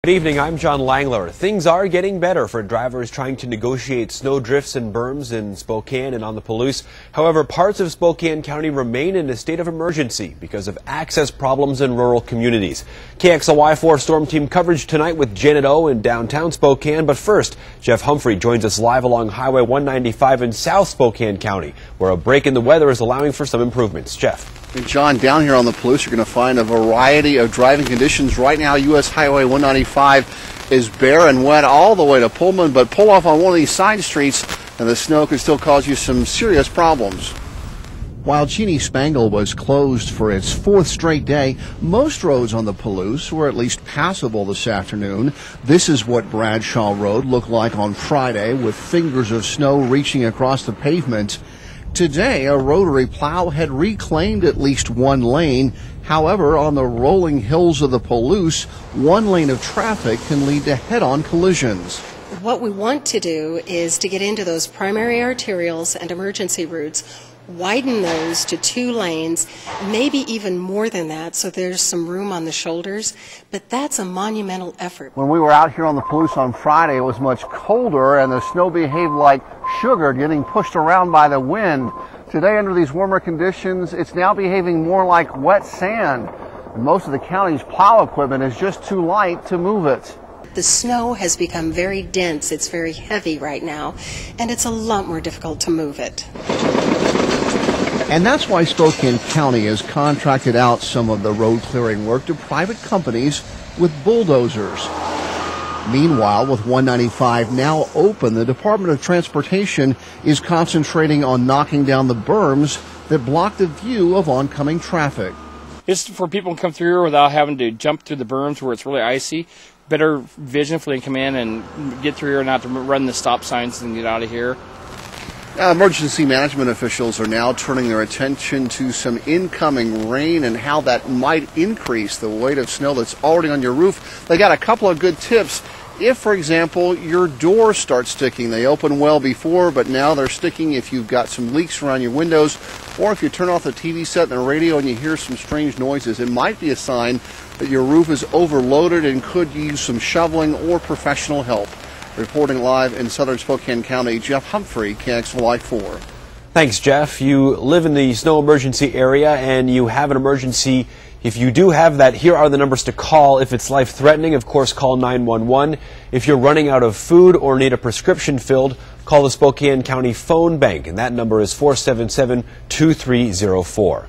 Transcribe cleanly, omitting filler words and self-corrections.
Good evening, I'm John Langler. Things are getting better for drivers trying to negotiate snow drifts and berms in Spokane and on the Palouse. However, parts of Spokane County remain in a state of emergency because of access problems in rural communities. KXLY 4 Storm Team coverage tonight with Janet O in downtown Spokane. But first, Jeff Humphrey joins us live along Highway 195 in South Spokane County, where a break in the weather is allowing for some improvements. Jeff. And John, down here on the Palouse, you're going to find a variety of driving conditions. Right now, U.S. Highway 195 is bare and wet all the way to Pullman, but pull off on one of these side streets and the snow could still cause you some serious problems. While Jeannie Spangle was closed for its fourth straight day, most roads on the Palouse were at least passable this afternoon. This is what Bradshaw Road looked like on Friday, with fingers of snow reaching across the pavement. Today, a rotary plow had reclaimed at least one lane. However, on the rolling hills of the Palouse, one lane of traffic can lead to head-on collisions. What we want to do is to get into those primary arterials and emergency routes, widen those to 2 lanes, maybe even more than that, so there's some room on the shoulders, but that's a monumental effort. When we were out here on the Palouse on Friday, it was much colder and the snow behaved like sugar, getting pushed around by the wind. Today, under these warmer conditions, it's now behaving more like wet sand. And most of the county's plow equipment is just too light to move it. The snow has become very dense, it's very heavy right now, and it's a lot more difficult to move it. And that's why Spokane County has contracted out some of the road clearing work to private companies with bulldozers. Meanwhile, with 195 now open, the Department of Transportation is concentrating on knocking down the berms that block the view of oncoming traffic. It's for people to come through here without having to jump through the berms where it's really icy. Better vision for them to come in and get through here and not to run the stop signs and get out of here. Emergency management officials are now turning their attention to some incoming rain and how that might increase the weight of snow that's already on your roof. They got a couple of good tips. If, for example, your doors start sticking, they open well before, but now they're sticking if you've got some leaks around your windows, or if you turn off the TV set and the radio and you hear some strange noises, it might be a sign that your roof is overloaded and could use some shoveling or professional help. Reporting live in southern Spokane County, Jeff Humphrey, KXLY 4. Thanks, Jeff. You live in the snow emergency area and you have an emergency. If you do have that, here are the numbers to call. If it's life-threatening, of course, call 911. If you're running out of food or need a prescription filled, call the Spokane County Phone Bank, and that number is 477-2304.